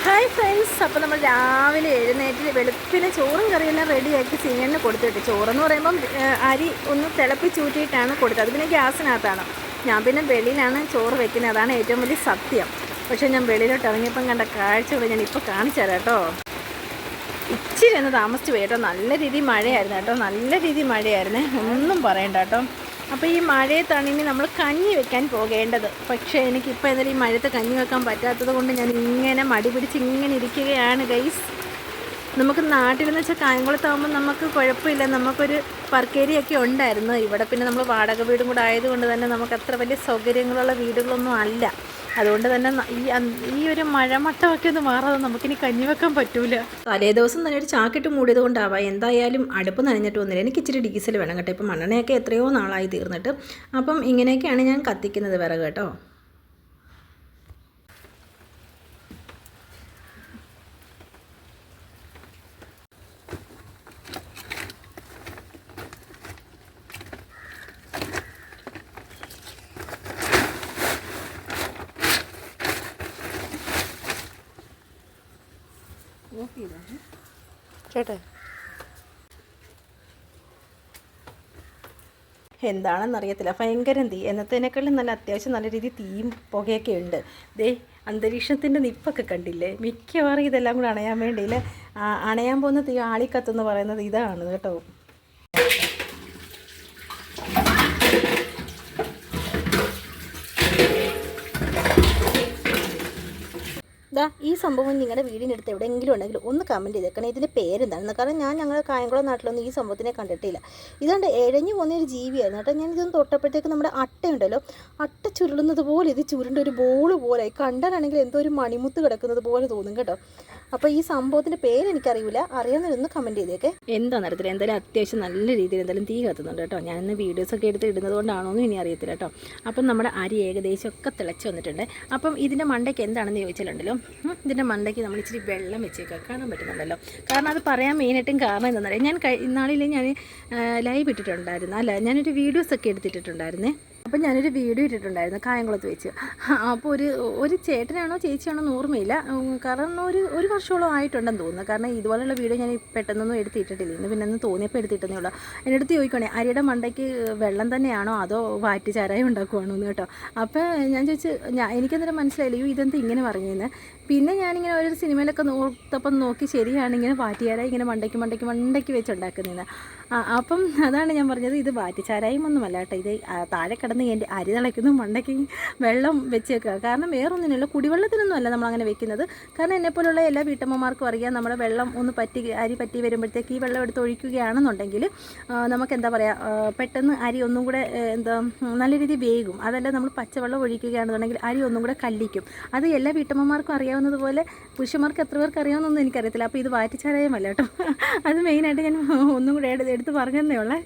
Hi friends, അപ്പോൾ നമ്മൾ രാവിലെ എഴുന്നേറ്റ് വെളുപ്പിന് ചോറും കറിയെല്ലാം റെഡിയാക്കി സീനിയറിന് കൊടുത്തിട്ട്, ചോറെന്ന് പറയുമ്പം അരി ഒന്ന് തിളപ്പിച്ചൂറ്റിയിട്ടാണ് കൊടുത്തത്. അത് പിന്നെ ഗ്യാസിനകത്താണ്. ഞാൻ പിന്നെ വെളിയിലാണ് ചോറ് വെക്കുന്നത്, അതാണ് ഏറ്റവും വലിയ സത്യം. പക്ഷേ ഞാൻ വെളിയിലോട്ട് ഇറങ്ങിയപ്പം കണ്ട കാഴ്ചകൾ ഞാൻ ഇപ്പോൾ കാണിച്ചു തരാം കേട്ടോ. ഇച്ചിരി ഒന്ന് താമസിച്ച് പോയി കേട്ടോ. നല്ല രീതിയിൽ മഴയായിരുന്നു കേട്ടോ, നല്ല രീതിയിൽ മഴയായിരുന്നേ, ഒന്നും പറയണ്ട കേട്ടോ. അപ്പോൾ ഈ മഴയത്താണ് ഇനി നമ്മൾ കഞ്ഞി വെക്കാൻ പോകേണ്ടത്. പക്ഷേ എനിക്കിപ്പോൾ എന്തായാലും ഈ മഴയത്ത് കഞ്ഞി വെക്കാൻ പറ്റാത്തത് കൊണ്ട് ഞാൻ ഇങ്ങനെ മടി പിടിച്ച് ഇങ്ങനെ ഇരിക്കുകയാണ് ഗൈസ്. നമുക്ക് നാട്ടിലെന്ന് വെച്ചാൽ കായംകുളത്താകുമ്പോൾ നമുക്ക് കുഴപ്പമില്ല, നമുക്കൊരു വർക്കേരിയൊക്കെ ഉണ്ടായിരുന്നു. ഇവിടെ പിന്നെ നമ്മൾ വാടക വീടും കൂടെ ആയതുകൊണ്ട് തന്നെ നമുക്ക് അത്ര വലിയ സൗകര്യങ്ങളുള്ള വീടുകളൊന്നും അല്ല. അതുകൊണ്ട് തന്നെ ഈ ഒരു മഴമട്ടമൊക്കെ ഒന്ന് മാറാതെ നമുക്കിനി കഞ്ഞി വെക്കാൻ പറ്റൂല. തലേ ദിവസം തന്നെ ഒരു ചാക്കിട്ട് മൂടിയത് കൊണ്ടാവാം എന്തായാലും അടുപ്പ് നനഞ്ഞിട്ട് വന്നില്ല. എനിക്ക് ഇച്ചിരി ഡീസൽ വേണം കേട്ടോ. ഇപ്പം മണ്ണെണ്ണയൊക്കെ എത്രയോ നാളായി തീർന്നിട്ട്. അപ്പം ഇങ്ങനെയൊക്കെയാണ് ഞാൻ കത്തിക്കുന്നത് വിറക് കേട്ടോ. ചേട്ടാ എന്താണെന്നറിയത്തില്ല, ഭയങ്കരം തീ. എന്നത്തേനേക്കാളും നല്ല അത്യാവശ്യം നല്ല രീതിയിൽ തീയും പുകയൊക്കെ ഉണ്ട്. ദേ അന്തരീക്ഷത്തിൻ്റെ നിപ്പൊക്കെ കണ്ടില്ലേ? മിക്കവാറും ഇതെല്ലാം കൂടെ അണയാൻ വേണ്ടിയില്ലേ, അണയാൻ പോകുന്ന തീ ആളിക്കത്തെന്ന് പറയുന്നത് ഇതാണ് കേട്ടോ. ഈ സംഭവം നിങ്ങളുടെ വീടിനടുത്ത് എവിടെയെങ്കിലും ഉണ്ടെങ്കിൽ ഒന്ന് കമൻറ്റ് ചെയ്തേക്കണം. ഇതിൻ്റെ പേരെന്താണെന്ന്. കാരണം ഞാൻ ഞങ്ങളുടെ കായംകുളം നാട്ടിലൊന്നും ഈ സംഭവത്തിനെ കണ്ടിട്ടില്ല. ഇതുകൊണ്ട് എഴഞ്ഞു പോകുന്ന ഒരു ജീവിയായിരുന്നു കേട്ടോ. ഞാൻ ഇതൊന്ന് തൊട്ടപ്പോഴത്തേക്ക് നമ്മുടെ അട്ടയുണ്ടല്ലോ, അട്ട ചുരുളുന്നത് പോലെ ഇത് ചുരുണ്ട ഒരു ബോൾ പോലെ കണ്ടാലാണെങ്കിൽ എന്തോ ഒരു മണിമുത്ത് കിടക്കുന്നത് പോലെ തോന്നും കേട്ടോ. അപ്പോൾ ഈ സംഭവത്തിൻ്റെ പേരെനിക്കറിയില്ല, അറിയാവുന്നവരൊന്ന് കമൻറ്റ് ചെയ്തേക്കെ. എന്താണെന്ന് അറിയത്തില്ല, എന്തായാലും അത്യാവശ്യം നല്ല രീതിയിൽ എന്തായാലും തീ കത്തുന്നുണ്ട് കേട്ടോ. ഞാനിന്ന് വീഡിയോസൊക്കെ എടുത്ത് ഇടുന്നത് കൊണ്ടാണോന്നും ഇനി അറിയത്തില്ല കേട്ടോ. അപ്പം നമ്മുടെ അരി ഏകദേശം ഒക്കെ തിളച്ച് വന്നിട്ടുണ്ട്. അപ്പം ഇതിൻ്റെ മണ്ടയ്ക്ക് എന്താണെന്ന് ചോദിച്ചാലുണ്ടല്ലോ, ഇതിൻ്റെ മണ്ടയ്ക്ക് നമ്മൾ ഇച്ചിരി വെള്ളം വെച്ചേക്കാം, കാണാൻ പറ്റുന്നുണ്ടല്ലോ. കാരണം അത് പറയാൻ മെയിനായിട്ടും കാരണം എന്താണെന്നറിയാം, ഞാൻ ഇന്നാളിൽ ഞാൻ ലൈവ് ഇട്ടിട്ടുണ്ടായിരുന്നു, അല്ല ഞാനൊരു വീഡിയോസൊക്കെ എടുത്തിട്ടുണ്ടായിരുന്നേ. അപ്പം ഞാനൊരു വീഡിയോ ഇട്ടിട്ടുണ്ടായിരുന്നു കായംകുളത്ത് വെച്ച്. അപ്പോൾ ഒരു ചേട്ടനാണോ ചേച്ചിയാണോ ഓർമ്മയില്ല, കാരണം ഒരു വർഷത്തോളം ആയിട്ടുണ്ടെന്ന് തോന്നുന്നു. കാരണം ഇതുപോലെയുള്ള വീഡിയോ ഞാൻ പെട്ടെന്നൊന്നും എടുത്തിട്ടില്ല, ഇന്ന് പിന്നെ ഒന്ന് തോന്നിയപ്പോൾ എടുത്തിട്ടേ ഉള്ളൂ. എൻ്റെ അടുത്ത് ചോദിക്കണേ അരിയുടെ മണ്ടയ്ക്ക് വെള്ളം തന്നെയാണോ അതോ വാറ്റ് ചാരായം ഉണ്ടാക്കുവാണോ എന്ന് കേട്ടോ. അപ്പോൾ ഞാൻ ചോദിച്ചു, എനിക്കന്നേരം മനസ്സിലായില്ല ഇതെന്താ ഇങ്ങനെ പറഞ്ഞതെന്ന്. പിന്നെ ഞാനിങ്ങനെ ഒരു സിനിമയിലൊക്കെ നോക്കി ശരിയാണ് ഇങ്ങനെ വാറ്റുചാരായം ഇങ്ങനെ മണ്ടയ്ക്ക് വെച്ചുണ്ടാക്കുന്നതെന്ന്. അപ്പം അതാണ് ഞാൻ പറഞ്ഞത്, ഇത് വാറ്റുചാരായം ഒന്നുമല്ല കേട്ടോ. ഇത് താഴെ കിടന്ന് എൻ്റെ അരി തിളയ്ക്കുന്നു, മണ്ടയ്ക്ക് വെള്ളം വെച്ചേക്കുക. കാരണം വേറൊന്നിനല്ല, കുടിവെള്ളത്തിനൊന്നും അല്ല നമ്മളങ്ങനെ വെക്കുന്നത്. കാരണം എന്നെപ്പോലുള്ള എല്ലാ വീട്ടമ്മമാർക്കും അറിയാം, നമ്മുടെ വെള്ളം ഒന്ന് അരി പറ്റി വരുമ്പോഴത്തേക്ക് ഈ വെള്ളം എടുത്ത് ഒഴിക്കുകയാണെന്നുണ്ടെങ്കിൽ നമുക്ക് എന്താ പറയുക, പെട്ടെന്ന് അരി ഒന്നും കൂടെ നല്ല രീതിയിൽ വേകും. അതല്ല നമ്മൾ പച്ചവെള്ളം ഒഴിക്കുകയാണെന്നുണ്ടെങ്കിൽ അരി ഒന്നും കൂടെ കല്ലിക്കും. അത് എല്ലാ വീട്ടമ്മമാർക്കും അറിയാവുന്നതുപോലെ പുരുഷന്മാർക്ക് എത്ര പേർക്ക് അറിയാവുന്നൊന്നും എനിക്കറിയത്തില്ല. അപ്പോൾ ഇത് വാറ്റിച്ചാരായമല്ല കേട്ടോ. അത് മെയിനായിട്ട് ഞാൻ ഒന്നും കൂടെ എടുത്ത് പറഞ്ഞതേ ഉള്ളേ.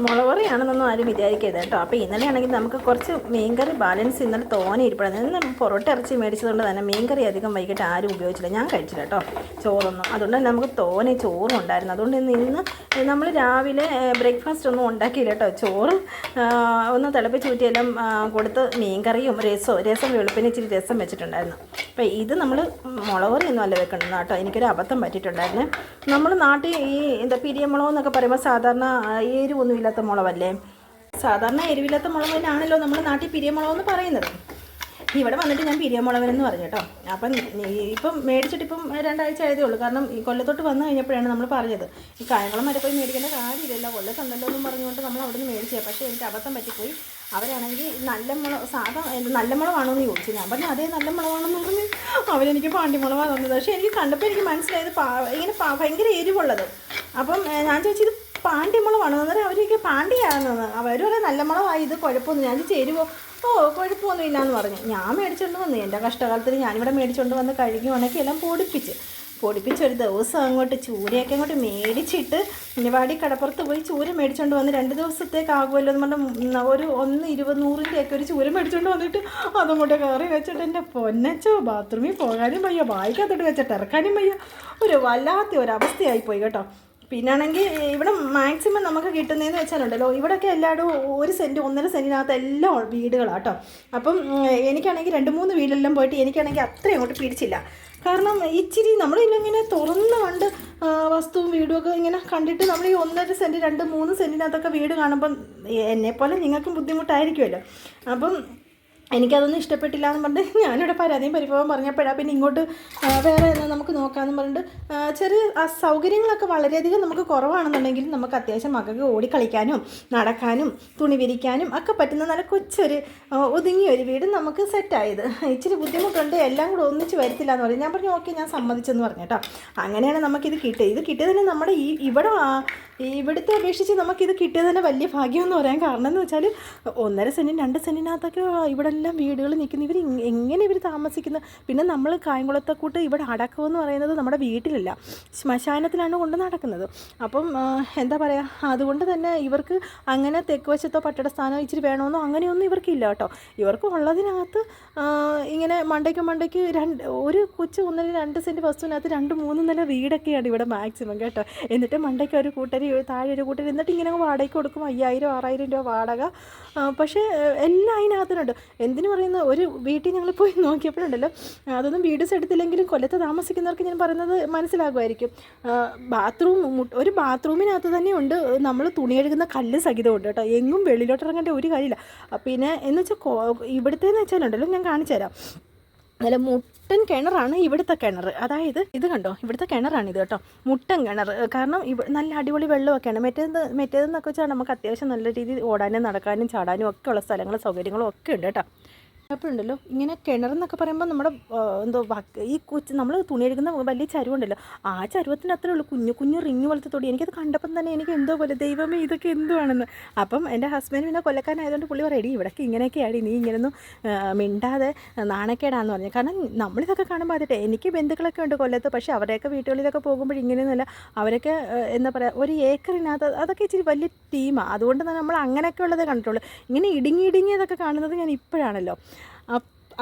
മുളകറിയാണെന്നൊന്നും ആരും വിചാരിക്കരുത് കേട്ടോ. അപ്പോൾ ഇന്നലെ ആണെങ്കിൽ നമുക്ക് കുറച്ച് മീൻകറി ബാലൻസ് ഇന്നലെ തോനെ ഇരിപ്പുണ്ട്. ഇന്ന് പൊറോട്ട ഇറച്ചി മേടിച്ചതുകൊണ്ട് തന്നെ മീൻകറി അധികം വൈകിട്ട് ആരും ഉപയോഗിച്ചില്ല, ഞാൻ കഴിച്ചില്ല കേട്ടോ ചോറൊന്നും. അതുകൊണ്ട് തന്നെ നമുക്ക് തോനെ ചോറും ഉണ്ടായിരുന്നു. അതുകൊണ്ട് ഇന്ന് നമ്മൾ രാവിലെ ബ്രേക്ക്ഫാസ്റ്റ് ഒന്നും ഉണ്ടാക്കിയില്ല കേട്ടോ. ചോറ് ഒന്ന് തിളപ്പിച്ചൂറ്റിയെല്ലാം കൊടുത്ത് മീൻകറിയും രസം വെളുപ്പിന് ഇച്ചിരി രസം വെച്ചിട്ടുണ്ടായിരുന്നു. അപ്പോൾ ഇത് നമ്മൾ മുളകറിയൊന്നും അല്ല വെക്കണം കേട്ടോ. എനിക്കൊരു അബദ്ധം പറ്റിയിട്ടുണ്ടായിരുന്നു. നമ്മൾ നാട്ടിൽ ഈ പിരിയമുളക് എന്നൊക്കെ പറയുമ്പോൾ സാധാരണ എരിവൊന്നും ഇല്ലാത്ത മുളകല്ലേ, സാധാരണ എരിവില്ലാത്ത മുളകിനാണല്ലോ നമ്മൾ നാട്ടിൽ പിരിയമുളകെന്ന് പറയുന്നത്. ഇവിടെ വന്നിട്ട് ഞാൻ പിരിയമുളകനെന്ന് പറഞ്ഞു കേട്ടോ. അപ്പം ഇപ്പം മേടിച്ചിട്ട് ഇപ്പം 2 ആഴ്ച ആയതേ ഉള്ളൂ. കാരണം ഈ കൊല്ലത്തോട്ട് വന്നു കഴിഞ്ഞപ്പോഴാണ് നമ്മൾ പറഞ്ഞത് ഈ കായംകുളം വരെ പോയി മേടിക്കേണ്ട കാര്യമില്ലല്ലോ, കൊല്ലത്തുണ്ടല്ലോ എന്നും പറഞ്ഞുകൊണ്ട് നമ്മൾ അവിടെ നിന്ന് മേടിച്ചത്. പക്ഷേ എനിക്ക് അബദ്ധം പറ്റിപ്പോയി. അവരാണെങ്കിൽ നല്ല മുളകാണോ എന്ന് ചോദിച്ചു. ഞാൻ പറഞ്ഞു അതേ നല്ല മുളകാണെന്ന് പറഞ്ഞു. അവരെനിക്ക് പാണ്ടിമുളകാണ് തന്നത്. പക്ഷേ എനിക്ക് കണ്ടപ്പോൾ എനിക്ക് മനസ്സിലായത് ഇങ്ങനെ ഭയങ്കര എരിവുള്ളത്. അപ്പം ഞാൻ ചോദിച്ചത് പാണ്ടിമുളകാണ്. അന്നേരം അവരൊക്കെ പാണ്ടിയാണെന്ന്. അവരും നല്ല മുളകായി, ഇത് കുഴപ്പമൊന്നും. ഞാൻ ചേരുവോ കുഴപ്പമൊന്നും ഇല്ലയെന്ന് പറഞ്ഞു. ഞാൻ മേടിച്ചുകൊണ്ട് വന്നു. എൻ്റെ കഷ്ടകാലത്തിന് ഞാനിവിടെ മേടിച്ചുകൊണ്ട് വന്ന് കഴുകി ഉണക്കി എല്ലാം പൊടിപ്പിച്ചൊരു ദിവസം അങ്ങോട്ട് ചൂരയൊക്കെ അങ്ങോട്ട് മേടിച്ചിട്ട് വാടി കടപ്പുറത്ത് പോയി ചൂര മേടിച്ചുകൊണ്ട് വന്ന് 2 ദിവസത്തേക്കാകുമല്ലോ എന്ന് പറഞ്ഞാൽ ഒരു 120-100-ൻ്റെയൊക്കെ ഒരു ചൂര മേടിച്ചുകൊണ്ട് വന്നിട്ട് അതങ്ങോട്ട് കയറി വെച്ചിട്ട് എൻ്റെ പൊന്നച്ചോ ബാത്റൂമിൽ പോകാനും വയ്യ, വായിക്കകത്തോട്ട് വെച്ചിട്ട് ഇറക്കാനും വയ്യ, ഒരു വല്ലാത്ത ഒരവസ്ഥയായിപ്പോയി കേട്ടോ. പിന്നാണെങ്കിൽ ഇവിടെ മാക്സിമം നമുക്ക് കിട്ടുന്നതെന്ന് വെച്ചാലുണ്ടല്ലോ, ഇവിടെയൊക്കെ എല്ലായിടും 1 സെൻറ്റ് 1.5 സെൻറ്റിനകത്ത് എല്ലാം വീടുകളാണ് കേട്ടോ. അപ്പം എനിക്കാണെങ്കിൽ 2-3 വീടെല്ലാം പോയിട്ട് എനിക്കാണെങ്കിൽ അത്രയും അങ്ങോട്ട് പിടിച്ചില്ല. കാരണം ഇച്ചിരി നമ്മളിങ്ങനെ തുറന്ന് കണ്ട് വസ്തുവും വീടും ഒക്കെ ഇങ്ങനെ കണ്ടിട്ട് നമ്മൾ ഈ 1.5 സെൻറ്റ് 2-3 സെൻറ്റിനകത്തൊക്കെ വീട് കാണുമ്പം എന്നെപ്പോലെ നിങ്ങൾക്കും ബുദ്ധിമുട്ടായിരിക്കുമല്ലോ. അപ്പം എനിക്കതൊന്നും ഇഷ്ടപ്പെട്ടില്ല എന്ന് പറഞ്ഞിട്ട് ഞാനിവിടെ പരാതിയും പരിഭവം പറഞ്ഞപ്പോഴാണ് പിന്നെ ഇങ്ങോട്ട് വേറെ നമുക്ക് നോക്കാമെന്ന് പറഞ്ഞിട്ട് ചെറിയ സൗകര്യങ്ങളൊക്കെ വളരെയധികം നമുക്ക് കുറവാണെന്നുണ്ടെങ്കിലും നമുക്ക് അത്യാവശ്യം മക്കൾക്ക് ഓടിക്കളിക്കാനും നടക്കാനും തുണി വിരിക്കാനും ഒക്കെ പറ്റുന്ന നല്ല കൊച്ചൊരു ഒതുങ്ങിയൊരു വീട് നമുക്ക് സെറ്റായത്. ഇച്ചിരി ബുദ്ധിമുട്ടുണ്ട്, എല്ലാം കൂടെ ഒന്നിച്ച് വരത്തില്ല എന്ന് പറയും. ഞാൻ പറഞ്ഞു ഓക്കെ, ഞാൻ സമ്മതിച്ചെന്ന് പറഞ്ഞു കേട്ടോ. അങ്ങനെയാണ് നമുക്കിത് കിട്ടിയത്. ഇത് കിട്ടിയത് തന്നെ നമ്മുടെ ഇവിടുത്തെ അപേക്ഷിച്ച് നമുക്കിത് കിട്ടിയത് തന്നെ വലിയ ഭാഗ്യമെന്ന് പറയാൻ കാരണം എന്ന് വെച്ചാൽ 1.5 സെൻറ്റും 2 സെൻറ്റിനകത്തൊക്കെ ഇവിടെ എല്ലാം വീടുകൾ നിൽക്കുന്നു. എങ്ങനെ ഇവർ താമസിക്കുന്നത്? പിന്നെ നമ്മൾ കായംകുളത്തെ കൂട്ട് ഇവിടെ അടക്കമെന്ന് പറയുന്നത് നമ്മുടെ വീട്ടിലല്ല, ശ്മശാനത്തിലാണ് കൊണ്ട് നടക്കുന്നത്. അപ്പം എന്താ പറയുക, അതുകൊണ്ട് തന്നെ ഇവർക്ക് അങ്ങനെ തെക്ക് വശത്തോ പട്ടട സ്ഥാനമോ ഇച്ചിരി വേണമെന്നോ അങ്ങനെയൊന്നും ഇവർക്കില്ല കേട്ടോ. ഇവർക്ക് ഉള്ളതിനകത്ത് ഇങ്ങനെ മണ്ടയ്ക്ക് ഒരു കൊച്ചു 1.5-2 സെൻറ്റ് വസ്തുവിനകത്ത് 2-3 നില വീടൊക്കെയാണ് ഇവിടെ മാക്സിമം കേട്ടോ. എന്നിട്ട് മണ്ടയ്ക്ക് ഒരു കൂട്ടർ താഴെ ഒരു കൂട്ടർ, എന്നിട്ട് ഇങ്ങനെ വാടകയ്ക്ക് കൊടുക്കും 5000-6000 രൂപ വാടക. പക്ഷേ എല്ലാം അതിനകത്തുണ്ട്. എന്തിനു പറയുന്ന ഒരു വീട്ടിൽ ഞങ്ങൾ പോയി നോക്കിയപ്പോഴുണ്ടല്ലോ, അതൊന്നും വീഡിയോസ് എടുത്തില്ലെങ്കിലും കൊല്ലത്ത് താമസിക്കുന്നവർക്ക് ഞാൻ പറയുന്നത് മനസ്സിലാകുമായിരിക്കും. ഒരു ബാത്റൂമിനകത്ത് തന്നെ ഉണ്ട് നമ്മൾ തുണി കഴുകുന്ന കല്ല് സഹിതമുണ്ട് കേട്ടോ. എങ്ങും വെളിയിലോട്ട് ഇറങ്ങേണ്ട ഒരു കാര്യമില്ല. പിന്നെ എന്ന് വെച്ചാൽ ഇവിടുത്തേന്ന് വെച്ചാലുണ്ടല്ലോ, ഞാൻ കാണിച്ചു തരാം. നല്ല മുട്ടൻ കിണറാണ് ഇവിടുത്തെ കിണർ. അതായത് ഇത് കണ്ടോ, ഇവിടുത്തെ കിണറാണിത് കേട്ടോ, മുട്ടൻ കിണർ. കാരണം നല്ല അടിപൊളി വെള്ളമൊക്കെയാണ്. മറ്റേതെന്നൊക്കെ വെച്ചാൽ നമുക്ക് അത്യാവശ്യം നല്ല രീതിയിൽ ഓടാനും നടക്കാനും ചാടാനും ഒക്കെ ഉള്ള സ്ഥലങ്ങളും സൗകര്യങ്ങളും ഒക്കെ ഉണ്ട് കേട്ടോ. അപ്പോൾ ഉണ്ടല്ലോ, ഇങ്ങനെ കിണറെന്നൊക്കെ പറയുമ്പോൾ നമ്മുടെ ഈ നമ്മൾ തുണി എടുക്കുന്ന വലിയ ചരുവുണ്ടല്ലോ, ആ ചരുവത്തിന് അത്രേ ഉള്ളൂ, കുഞ്ഞു റിങ് പോലത്തെ തൊടി. എനിക്കത് കണ്ടപ്പം തന്നെ എനിക്ക് എന്തോ പോലെ, ദൈവമേ ഇതൊക്കെ എന്തുവാണെന്ന്. അപ്പം എൻ്റെ ഹസ്ബൻഡ് പിന്നെ കൊല്ലക്കാരനായതുകൊണ്ട് പുള്ളി പറയും, ഇവിടേക്ക് ഇങ്ങനെയൊക്കെയാണ്, നീ ഇങ്ങനെയൊന്നും മിണ്ടാതെ നാണക്കേടാന്ന് പറഞ്ഞു. കാരണം നമ്മളിതൊക്കെ കാണുമ്പോൾ അതിട്ടെ എനിക്ക് ബന്ധുക്കളൊക്കെ ഉണ്ട് കൊല്ലത്ത്, പക്ഷേ അവരുടെയൊക്കെ വീട്ടുകളിലൊക്കെ പോകുമ്പോൾ ഇങ്ങനെയൊന്നുമല്ല. അവരൊക്കെ എന്താ പറയുക, 1 ഏക്കറിനകത്ത് അതൊക്കെ ഇച്ചിരി വലിയ ടീമാണ്. അതുകൊണ്ട് തന്നെ നമ്മൾ അങ്ങനെയൊക്കെ ഉള്ളതേ കണ്ടിട്ടുള്ളൂ. ഇങ്ങനെ ഇടുങ്ങിയതൊക്കെ കാണുന്നത് ഞാൻ ഇപ്പോഴാണല്ലോ.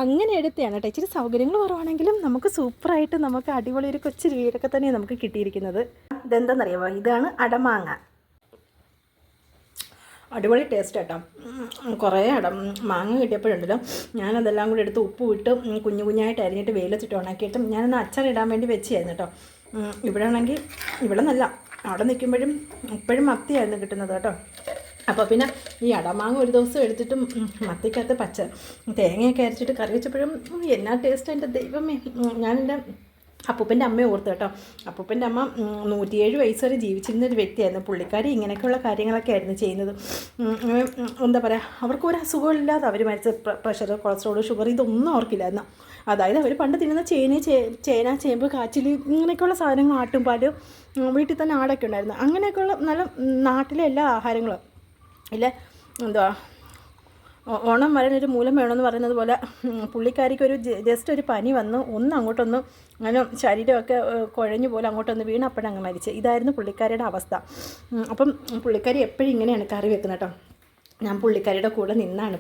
അങ്ങനെ എടുത്തതാണ് കേട്ടോ. ഇച്ചിരി സൗകര്യങ്ങൾ കുറവാണെങ്കിലും നമുക്ക് സൂപ്പറായിട്ട് നമുക്ക് അടിപൊളി ഒരു കൊച്ചു വീടൊക്കെ തന്നെയാണ് നമുക്ക് കിട്ടിയിരിക്കുന്നത്. ഇതെന്താണെന്നറിയാമോ, ഇതാണ് അടമാങ്ങ. അടിപൊളി ടേസ്റ്റ് കേട്ടോ. കുറേ മാങ്ങ കിട്ടിയപ്പോഴുണ്ടല്ലോ, ഞാനതെല്ലാം കൂടി എടുത്ത് ഉപ്പ് വിട്ട് കുഞ്ഞായിട്ട് അരിഞ്ഞിട്ട് വെയിലത്തിട്ട് ഉണക്കിയിട്ടും ഞാനൊന്ന് അച്ചാറിടാൻ വേണ്ടി വെച്ചായിരുന്നു കേട്ടോ. ഇവിടെ ആണെങ്കിൽ ഇവിടെ നല്ല അവിടെ നിൽക്കുമ്പോഴും ഇപ്പോഴും മത്തിയായിരുന്നു കിട്ടുന്നത് കേട്ടോ. അപ്പോൾ പിന്നെ ഈ അടമാങ്ങ ഒരു ദിവസം എടുത്തിട്ടും മത്തിക്കകത്ത് തേങ്ങയൊക്കെ അരച്ചിട്ട് കറി വെച്ചപ്പോഴും എന്നാ ടേസ്റ്റ് എൻ്റെ ദൈവമേ. ഞാനെൻ്റെ അപ്പൂപ്പൻ്റെ അമ്മയെ ഓർത്ത് കേട്ടോ. അപ്പൂപ്പൻ്റെ അമ്മ 107 വയസ്സ് വരെ ജീവിച്ചിരുന്നൊരു വ്യക്തിയായിരുന്നു. പുള്ളിക്കാരി ഇങ്ങനെയൊക്കെയുള്ള കാര്യങ്ങളൊക്കെ ആയിരുന്നു ചെയ്യുന്നത്. എന്താ പറയുക, അവർക്കൊരു അസുഖമില്ലാതെ അവർ മരിച്ച പ്രഷർ, കൊളസ്ട്രോൾ, ഷുഗർ ഇതൊന്നും അവർക്കില്ലായിരുന്നു. അതായത് അവർ പണ്ട് തിന്നുന്ന ചേന, ചേമ്പ്, കാച്ചിൽ ഇങ്ങനെയൊക്കെയുള്ള സാധനങ്ങൾ, ആട്ടുംപാൽ, വീട്ടിൽ തന്നെ ആടൊക്കെ ഉണ്ടായിരുന്നു. അങ്ങനെയൊക്കെയുള്ള നല്ല നാട്ടിലെ എല്ലാ ആഹാരങ്ങളും ഇല്ല. എന്തുവാ, ഓണം വരാനൊരു മൂലം വേണമെന്ന് പറയുന്നത് പോലെ പുള്ളിക്കാരിക്കൊരു ജസ്റ്റ് ഒരു പനി വന്നു, അങ്ങോട്ടൊന്ന് അങ്ങനെ ശരീരമൊക്കെ കുഴഞ്ഞു പോലെ അങ്ങോട്ടൊന്ന് വീണ് അപ്പോഴങ്ങ് മരിച്ച്. ഇതായിരുന്നു പുള്ളിക്കാരിയുടെ അവസ്ഥ. അപ്പം പുള്ളിക്കാരി എപ്പോഴും ഇങ്ങനെയാണ് കറി വെക്കുന്നത് കേട്ടോ. ഞാൻ പുള്ളിക്കാരിയുടെ കൂടെ നിന്നാണ്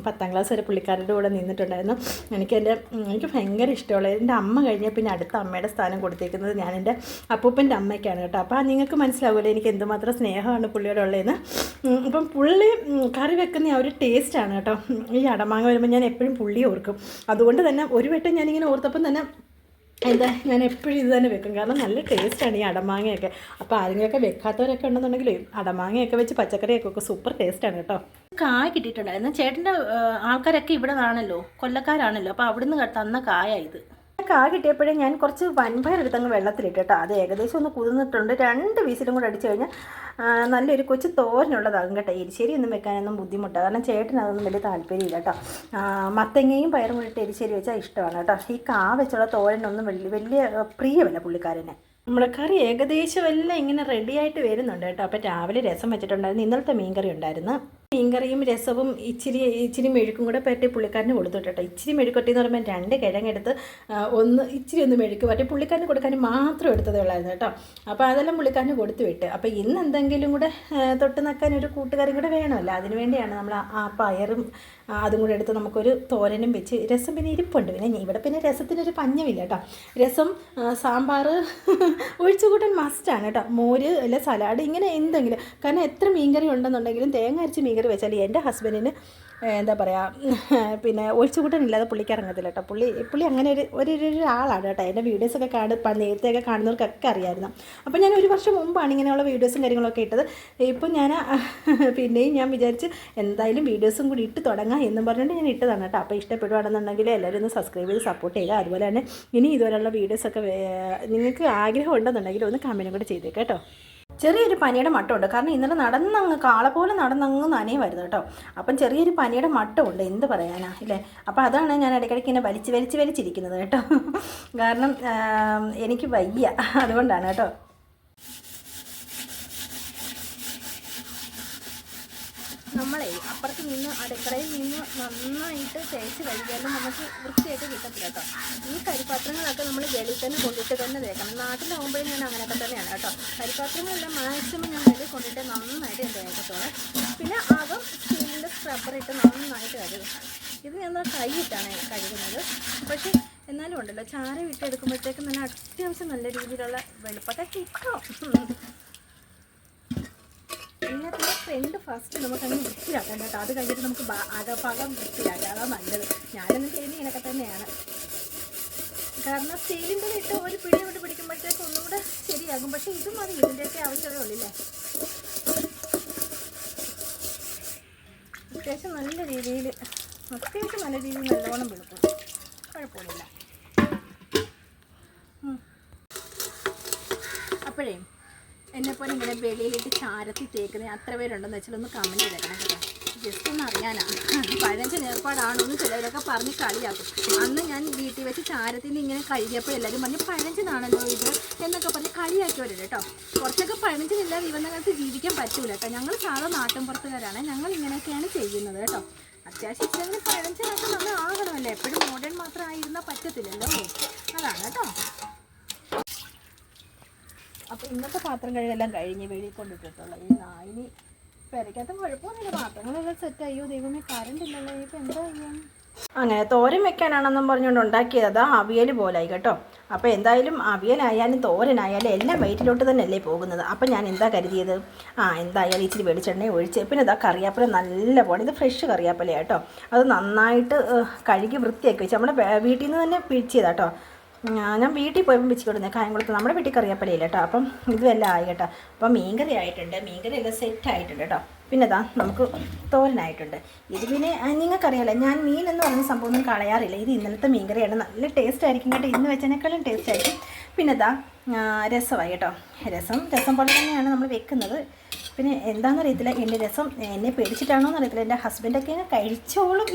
10ാം ക്ലാസ് വരെ പുള്ളിക്കാരിയുടെ കൂടെ നിന്നിട്ടുണ്ടായിരുന്നു. എനിക്ക് ഭയങ്കര ഇഷ്ടമുള്ള എൻ്റെ അമ്മ കഴിഞ്ഞാൽ പിന്നെ അടുത്ത അമ്മയുടെ സ്ഥാനം കൊടുത്തേക്കുന്നത് ഞാൻ എൻ്റെ അപ്പൂപ്പൻ്റെ അമ്മയ്ക്കാണ് കേട്ടോ. അപ്പോൾ നിങ്ങൾക്ക് മനസ്സിലാവുമല്ലോ എനിക്ക് എന്തുമാത്രം സ്നേഹമാണ് പുള്ളിയോട് ഉള്ളതെന്ന്. അപ്പം പുള്ളി കറി വെക്കുന്ന ആ ഒരു ടേസ്റ്റാണ് കേട്ടോ. ഈ അടമാങ്ങ വരുമ്പോൾ ഞാൻ എപ്പോഴും പുള്ളിയെ ഓർക്കും. അതുകൊണ്ട് തന്നെ ഒരു വട്ടം ഞാനിങ്ങനെ ഓർത്തപ്പം തന്നെ ഞാൻ എപ്പോഴും ഇത് തന്നെ വെക്കും. കാരണം നല്ല ടേസ്റ്റാണ് ഈ അടമാങ്ങയൊക്കെ. അപ്പോൾ ആരെങ്കിലുമൊക്കെ വെക്കാത്തവരൊക്കെ ഉണ്ടെന്നുണ്ടെങ്കിൽ അടമാങ്ങയൊക്കെ വെച്ച് പച്ചക്കറിയൊക്കെ ഒക്കെ സൂപ്പർ ടേസ്റ്റാണ് കേട്ടോ. കായ കിട്ടിയിട്ടുണ്ടായിരുന്നു. ചേട്ടൻ്റെ ആൾക്കാരൊക്കെ ഇവിടെ ആണല്ലോ, കൊല്ലക്കാരാണല്ലോ. അപ്പോൾ അവിടുന്ന് തന്ന കായ ഇത്. കായ കിട്ടിയപ്പോഴേ ഞാൻ കുറച്ച് വൻപയറെടുത്തങ്ങ് വെള്ളത്തിലിട്ട് കേട്ടോ. അത് ഏകദേശം ഒന്ന് കുതിർന്നിട്ടുണ്ട്. 2 വീസിലും കൂടെ അടിച്ചു കഴിഞ്ഞാൽ നല്ലൊരു കൊച്ചു തോരനുള്ളതാകും കേട്ടോ. എരിശ്ശേരി ഒന്നും വെക്കാനൊന്നും ബുദ്ധിമുട്ടാണ്. കാരണം ചേട്ടന് അതൊന്നും വലിയ താല്പര്യമില്ല കേട്ടോ. മത്തങ്ങയും പയറും കൂടിയിട്ട് എരിശ്ശേരി വെച്ചാൽ ഇഷ്ടമാണ് കേട്ടോ. ഈ കാ വെച്ചുള്ള തോരനൊന്നും വലിയ പ്രിയമല്ല പുള്ളിക്കാരന്. നമ്മുടെ കറി ഏകദേശം എല്ലാം ഇങ്ങനെ റെഡിയായിട്ട് വരുന്നുണ്ട് കേട്ടോ. അപ്പോൾ രാവിലെ രസം വെച്ചിട്ടുണ്ടായിരുന്നു. ഇന്നലത്തെ മീൻകറി ഉണ്ടായിരുന്നു. മീൻകറിയും രസവും ഇച്ചിരി മെഴുക്കും കൂടെ പറ്റി പുള്ളിക്കാരന് കൊടുത്തു കേട്ടോ. ഇച്ചിരി മെഴുക്കൊട്ടി എന്ന് പറയുമ്പോൾ 2 കിഴങ്ങെടുത്ത് ഇച്ചിരി ഒന്ന് മെഴുക്ക് പറ്റി പുള്ളിക്കാരന് കൊടുക്കാൻ മാത്രം എടുത്തതേ ഉള്ളായിരുന്നു കേട്ടോ. അപ്പോൾ അതെല്ലാം പുള്ളിക്കാരന് കൊടുത്തു വിട്ട്. അപ്പോൾ ഇന്ന് എന്തെങ്കിലും കൂടെ തൊട്ട് നക്കാൻ ഒരു കൂട്ടുകാരും കൂടെ വേണമല്ലോ, അതിന് വേണ്ടിയാണ് നമ്മൾ ആ പയറും അതും കൂടെ എടുത്ത് നമുക്കൊരു തോരനും വെച്ച് രസം പിന്നെ ഇരിപ്പുണ്ട്. പിന്നെ ഇവിടെ പിന്നെ രസത്തിനൊരു പഞ്ഞമില്ല കേട്ടോ. രസം, സാമ്പാർ, ഒഴിച്ചുകൂട്ടൻ മസ്റ്റാണ് കേട്ടോ. മോര് അല്ല സലാഡ് ഇങ്ങനെ എന്തെങ്കിലും. കാരണം എത്ര മീൻകറി ഉണ്ടെന്നുണ്ടെങ്കിലും തേങ്ങ അരച്ച് മീൻകറി വെച്ചാൽ എൻ്റെ ഹസ്ബൻഡിന് എന്താ പറയുക പിന്നെ ഒഴിച്ചുകൂട്ടനില്ലാതെ പുള്ളിക്ക് ഇറങ്ങത്തില്ല കേട്ടോ. പുള്ളി അങ്ങനെ ഒരാളാണ് കേട്ടോ. എൻ്റെ വീഡിയോസൊക്കെ നേരത്തെയൊക്കെ കാണുന്നവർക്കൊക്കെ അറിയാമായിരുന്നു. അപ്പോൾ ഞാൻ 1 വർഷം മുമ്പാണ് ഇങ്ങനെയുള്ള വീഡിയോസും കാര്യങ്ങളൊക്കെ ഇട്ടത്. ഇപ്പം ഞാൻ പിന്നെയും ഞാൻ വിചാരിച്ച് എന്തായാലും വീഡിയോസും കൂടി ഇട്ട് തുടങ്ങാം എന്നും പറഞ്ഞുകൊണ്ട് ഞാൻ ഇട്ടതാണ് കേട്ടോ. അപ്പോൾ ഇഷ്ടപ്പെടുവാണെന്നുണ്ടെങ്കിൽ എല്ലാവരും ഒന്ന് സബ്സ്ക്രൈബ് ചെയ്ത് സപ്പോർട്ട് ചെയ്യുക. അതുപോലെ തന്നെ ഇനി ഇതുപോലെയുള്ള വീഡിയോസൊക്കെ നിങ്ങൾക്ക് ആഗ്രഹം ഉണ്ടെന്നുണ്ടെങ്കിൽ ഒന്ന് കമൻറ്റും കൂടെ ചെയ്തേക്കാം കേട്ടോ. ചെറിയൊരു പനിയുടെ മട്ടമുണ്ട്. കാരണം ഇന്നലെ കാള പോലെ നടന്നങ്ങ് നനയുമായിരുന്നു കേട്ടോ. അപ്പം ചെറിയൊരു പനിയുടെ മട്ടമുണ്ട്, എന്ത് പറയാനാ ഇല്ലേ. അപ്പോൾ അതാണ് ഞാൻ ഇടയ്ക്കിടയ്ക്ക് ഇങ്ങനെ വലിച്ചിരിക്കുന്നത് കേട്ടോ. കാരണം എനിക്ക് വയ്യ, അതുകൊണ്ടാണ് കേട്ടോ. നമ്മളെ അപ്പുറത്ത് നിന്ന് അടുക്കളയിൽ നിന്ന് നന്നായിട്ട് തേച്ച് കഴിക്കാനും നമുക്ക് വൃത്തിയായിട്ട് കിട്ടത്തില്ല കേട്ടോ. ഈ കരിപ്പാത്രങ്ങളൊക്കെ നമ്മൾ വെളിയിൽ തന്നെ കൊണ്ടിട്ട് തന്നെ തേക്കണം. നാട്ടിലാകുമ്പോഴും ഞാൻ അങ്ങനെയൊക്കെ തന്നെയാണ് കേട്ടോ. കരിപ്പാത്രങ്ങളെല്ലാം മാക്സിമം ഞാൻ വെളിയിൽ കൊണ്ടിട്ട് നന്നായിട്ട് ഞാൻ തേക്കത്തോളെ. പിന്നെ അതും സ്റ്റീലിൻ്റെ സ്ക്രബ്ബറിട്ട് നന്നായിട്ട് കഴുകും. ഇത് ഞാൻ കൈയിട്ടാണ് കഴുകുന്നത്. പക്ഷേ എന്നാലും ഉണ്ടല്ലോ, ചാര വിട്ടെടുക്കുമ്പോഴത്തേക്കും നല്ല അത്യാവശ്യം നല്ല രീതിയിലുള്ള വെളുപ്പൊക്കെ കിട്ടും. എല്ലാത്തിൻ്റെ ഫ്രണ്ട് ഫസ്റ്റ് നമുക്കങ്ങ് വൃത്തിയാക്കാം കേട്ടോ. അത് കഴിഞ്ഞിട്ട് നമുക്ക് അകഭാഗം വൃത്തിയാക്കാം, അതാണ് നല്ലത്. ഞാനൊന്നും ചെയ്യുന്നത് ഇങ്ങനെയൊക്കെ തന്നെയാണ്. കാരണം സ്റ്റീലിൻ്റെ ഇട്ട് ഒരു പിടി കൊണ്ട് പിടിക്കുമ്പോഴത്തേക്ക് ഒന്നുകൂടെ ശരിയാകും. പക്ഷേ ഇത് മതി, ഇതിൻ്റെയൊക്കെ ആവശ്യമേ ഉള്ളില്ലേ. അത്യാവശ്യം നല്ല രീതിയിൽ നല്ലോണം വെളുക്കും, കുഴപ്പമൊന്നുമില്ല. അപ്പോഴേ എന്നെപ്പോലെ ഇങ്ങനെ വെളിയിലിട്ട് ചാരത്തി തേക്കുന്നത് അത്ര പേരുണ്ടെന്ന് വെച്ചാൽ ഒന്ന് കമൻറ്റ് ചെയ്തേക്കണം കേട്ടോ. ജസ്റ്റ് ഒന്ന് അറിയാനാണ്. പഴഞ്ചൻ ഏർപ്പാടാണോന്ന് ചിലവരൊക്കെ പറഞ്ഞ് കളിയാക്കും. അന്ന് ഞാൻ വീട്ടിൽ വെച്ച് ചാരത്തിൽ നിന്ന് ഇങ്ങനെ കഴുകിയപ്പോൾ എല്ലാവരും പറഞ്ഞ് പഴഞ്ചനാണല്ലോ ഇത് എന്നൊക്കെ പറഞ്ഞ് കളിയാക്കിയവരുണ്ട് കേട്ടോ. കുറച്ചൊക്കെ പഴഞ്ചനില്ലാതെ ഇവന്ന കാലത്ത് ജീവിക്കാൻ പറ്റൂല കേട്ടോ. ഞങ്ങൾ സാധാ നാട്ടിൻപുറത്തുകാരാണ്, ഞങ്ങൾ ഇങ്ങനെയൊക്കെയാണ് ചെയ്യുന്നത് കേട്ടോ. അത്യാവശ്യം ഇച്ചിരി പഴഞ്ചനൊക്കെ നമ്മൾ ആകണമല്ലേ, എപ്പോഴും മോഡേൺ മാത്രം ആയിരുന്നാൽ പറ്റത്തില്ലല്ലോ, അതാണ് കേട്ടോ. അപ്പോൾ ഇന്നത്തെ പാത്രം കഴുകെല്ലാം കഴിഞ്ഞ് വെളിയിൽ കൊണ്ടിട്ടിട്ടുള്ള ഇനി പെരയ്ക്കകത്ത് കുഴപ്പമൊന്നുമില്ല, പാത്രങ്ങളെല്ലാം സെറ്റായോ. ദൈവമേ കറണ്ട് ഇല്ലല്ലോ, ഇപ്പോൾ എന്താ ചെയ്യാൻ. അങ്ങനെ തോരൻ വെക്കാനാണെന്നും പറഞ്ഞുകൊണ്ട് ഉണ്ടാക്കിയത് അതാ അവിയൽ പോലായി കേട്ടോ. അപ്പോൾ എന്തായാലും അവിയലായാലും തോരനായാലും എല്ലാം വയറ്റിലോട്ട് തന്നെയല്ലേ പോകുന്നത്. അപ്പം ഞാൻ എന്താ കരുതിയത്, എന്തായാലും ഇച്ചിരി വെളിച്ചെണ്ണ ഒഴിച്ച് പിന്നെ ഇതാ കറിവേപ്പില നല്ല പോലെ, ഇത് ഫ്രഷ് കറിവേപ്പില കേട്ടോ. അത് നന്നായിട്ട് കഴുകി വൃത്തിയാക്കി വെച്ച് നമ്മുടെ വീട്ടിൽ നിന്ന് തന്നെ പിഴിച്ചതാ കേട്ടോ. ഞാൻ വീട്ടിൽ പോയപ്പോൾ വെച്ച് കൊടുക്കുന്നത് കായംകുളത്ത് നമ്മുടെ വീട്ടിൽ കറിവേപ്പിലയില്ല കേട്ടോ. അപ്പം ഇതുമെല്ലാം ആയി കേട്ടോ. അപ്പം മീൻകറി ആയിട്ടുണ്ട്, മീൻകറി എല്ലാം സെറ്റ് ആയിട്ടുണ്ട് കേട്ടോ. പിന്നെ ഇതാ നമുക്ക് തോരനായിട്ടുണ്ട്. ഇത് പിന്നെ നിങ്ങൾക്കറിയാമല്ലോ, ഞാൻ മീൻ എന്ന് പറയുന്ന സംഭവം ഒന്നും കളയാറില്ല. ഇത് ഇന്നലത്തെ മീൻകറിയാണ്, നല്ല ടേസ്റ്റ് ആയിരിക്കും കേട്ടോ. ഇന്ന് വെച്ചതിനേക്കാളും ടേസ്റ്റ് ആയിരിക്കും. പിന്നെ ഇതാ രസമായി കേട്ടോ. രസം പോലെ തന്നെയാണ് നമ്മൾ വെക്കുന്നത്. പിന്നെ എന്താണെന്നറിയത്തില്ല, എൻ്റെ രസം എന്നെ പേടിച്ചിട്ടാണോ എന്നറിയത്തില്ല, എൻ്റെ ഹസ്ബൻഡൊക്കെ കഴിച്ചോളും.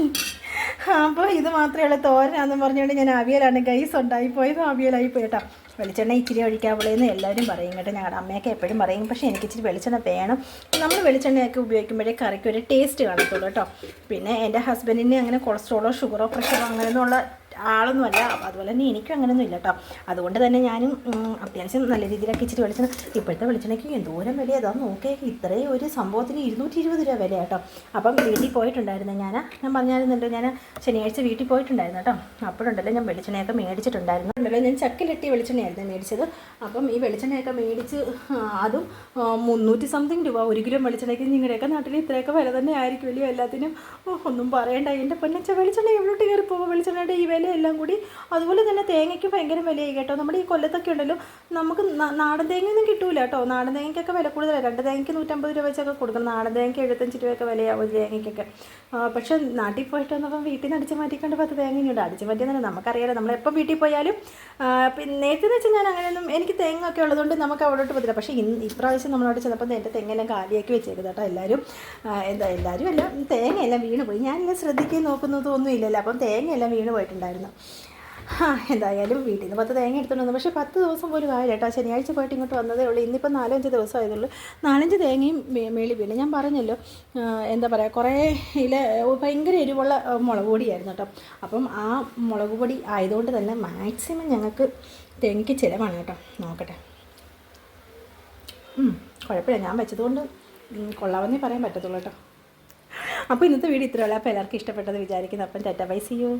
അപ്പോൾ ഇത് മാത്രമേ ഉള്ളൂ തോരനാണെന്ന് പറഞ്ഞുകൊണ്ട് ഞാൻ അവിയലാണ് ഗൈസ് ഉണ്ടായിപ്പോയത്, അവിയലായിപ്പോയി കേട്ടോ. വെളിച്ചെണ്ണ ഇച്ചിരി ഒഴിക്കാവുള്ളതെന്ന് എല്ലാവരും പറയും കേട്ടോ. ഞങ്ങളുടെ അമ്മയൊക്കെ എപ്പോഴും പറയും. പക്ഷേ എനിക്ക് ഇച്ചിരി വെളിച്ചെണ്ണ വേണം. നമ്മൾ വെളിച്ചെണ്ണയൊക്കെ ഉപയോഗിക്കുമ്പോഴേ കറിക്ക് ഒരു ടേസ്റ്റ് കാണത്തുള്ളൂ കേട്ടോ. പിന്നെ എൻ്റെ ഹസ്ബൻഡിന് അങ്ങനെ കൊളസ്ട്രോളോ ഷുഗറോ പ്രഷറോ അങ്ങനെയൊന്നുള്ള ആളൊന്നുമല്ല. അതുപോലെ തന്നെ എനിക്കും അങ്ങനെയൊന്നും ഇല്ല കേട്ടോ. അതുകൊണ്ട് തന്നെ ഞാനും അത്യാവശ്യം നല്ല രീതിയിലൊക്കെ ഇച്ചിരി വെളിച്ചെണ്ണ. ഇപ്പോഴത്തെ വെളിച്ചെണ്ണയ്ക്ക് എന്തോരം വില, അതാ നോക്കേ, ഇത്രയും ഒരു സംഭവത്തിന് 220 രൂപ വില കേട്ടോ. അപ്പം വീട്ടിൽ പോയിട്ടുണ്ടായിരുന്നു ഞാൻ പറഞ്ഞായിരുന്നല്ലോ, ഞാൻ ശനിയാഴ്ച വീട്ടിൽ പോയിട്ടുണ്ടായിരുന്നു കേട്ടോ. അപ്പോഴുണ്ടല്ലോ ഞാൻ വെളിച്ചെണ്ണയൊക്കെ മേടിച്ചിട്ടുണ്ടായിരുന്നു. ഞാൻ ചക്കിലെട്ടിയ വെളിച്ചെണ്ണയായിരുന്നു മേടിച്ചത്. അപ്പം ഈ വെളിച്ചെണ്ണയൊക്കെ മേടിച്ച് അതും 300 സംതിങ് രൂപ 1 കിലോ വെളിച്ചെണ്ണയ്ക്ക്. നിങ്ങളുടെയൊക്കെ നാട്ടിൽ ഇത്രയൊക്കെ വില തന്നെ ആയിരിക്കും വലിയ എല്ലാത്തിനും. ഒന്നും പറയണ്ട, എൻ്റെ പൊന്നച്ച വെളിച്ചെണ്ണ എവിടോട്ട് കയറി പോകുമ്പോൾ വെളിച്ചെണ്ണയുടെ ഈ എല്ലാം കൂടി. അതുപോലെ തന്നെ തേങ്ങയ്ക്ക് ഭയങ്കര വിലയായി കേട്ടോ. നമ്മുടെ ഈ കൊല്ലത്തൊക്കെ ഉണ്ടല്ലോ, നമുക്ക് നാടൻ തേങ്ങയൊന്നും കിട്ടൂല കേട്ടോ. നാടൻ തേങ്ങയ്ക്കൊക്കെ വില കൂടുതലാണ്. 2 തേങ്ങയ്ക്ക് 150 രൂപ വെച്ചൊക്കെ കൊടുക്കണം. നാടൻ തേങ്ങയ്ക്ക് 75 രൂപയൊക്കെ വിലയാവും ഒരു തേങ്ങയ്ക്കൊക്കെ. പക്ഷേ നാട്ടിൽ പോയിട്ട് വന്നപ്പം വീട്ടിൽ നിന്ന് അടിച്ച് മാറ്റിക്കൊണ്ട് 10 തേങ്ങയുണ്ട്. അടിച്ച് മാറ്റിയെന്ന് നമുക്കറിയാലോ, നമ്മളെപ്പോൾ വീട്ടിൽ പോയാലും. പിന്നെ നേരത്തെ വെച്ചാൽ ഞാൻ അങ്ങനെയൊന്നും, എനിക്ക് തേങ്ങ ഒക്കെ ഉള്ളതുകൊണ്ട് നമുക്ക് അവിടോട്ട് പറ്റില്ല. പക്ഷേ ഇപ്രാവശ്യം നമ്മളവിടെ ചെന്നപ്പോൾ എൻ്റെ തെങ്ങെല്ലാം കാലിയാക്കി വെച്ചേക്കുന്നത് കേട്ടോ. എല്ലാവരും എല്ലാം തേങ്ങയെല്ലാം വീണ് പോയി. ഞാനെല്ലാം ശ്രദ്ധിക്കുകയും നോക്കുന്നതും ഒന്നും ഇല്ലല്ലോ. അപ്പം തേങ്ങയെല്ലാം വീണ് പോയിട്ടുണ്ടായിരുന്നു. എന്തായാലും വീട്ടിൽ നിന്ന് 10 തേങ്ങ എടുത്തുകൊണ്ട് വന്നു. പക്ഷേ 10 ദിവസം പോലും ആയില്ല കേട്ടോ. ശനിയാഴ്ച പോയിട്ട് ഇങ്ങോട്ട് വന്നതേ ഉള്ളൂ. ഇന്നിപ്പോൾ 4-5 ദിവസം ആയതുള്ളൂ. 4-5 തേങ്ങയും മേളി വീണ്. ഞാൻ പറഞ്ഞല്ലോ, എന്താ പറയുക, കുറേ ഭയങ്കര എരിവുള്ള മുളക് പൊടിയായിരുന്നു കേട്ടോ. അപ്പം ആ മുളക് പൊടി ആയതുകൊണ്ട് തന്നെ മാക്സിമം ഞങ്ങൾക്ക് തേങ്ങയ്ക്ക് ചിലവാണ് കേട്ടോ. നോക്കട്ടെ, കുഴപ്പമില്ല. ഞാൻ വെച്ചതുകൊണ്ട് കൊള്ളാമെന്നേ പറയാൻ പറ്റത്തുള്ളൂ കേട്ടോ. അപ്പോൾ ഇന്നത്തെ വീഡിയോ ഇത്രയുള്ള. അപ്പോൾ എല്ലാവർക്കും ഇഷ്ടപ്പെട്ടത് വിചാരിക്കുന്നു. അപ്പം ടാറ്റാ ബൈ, സീ യു.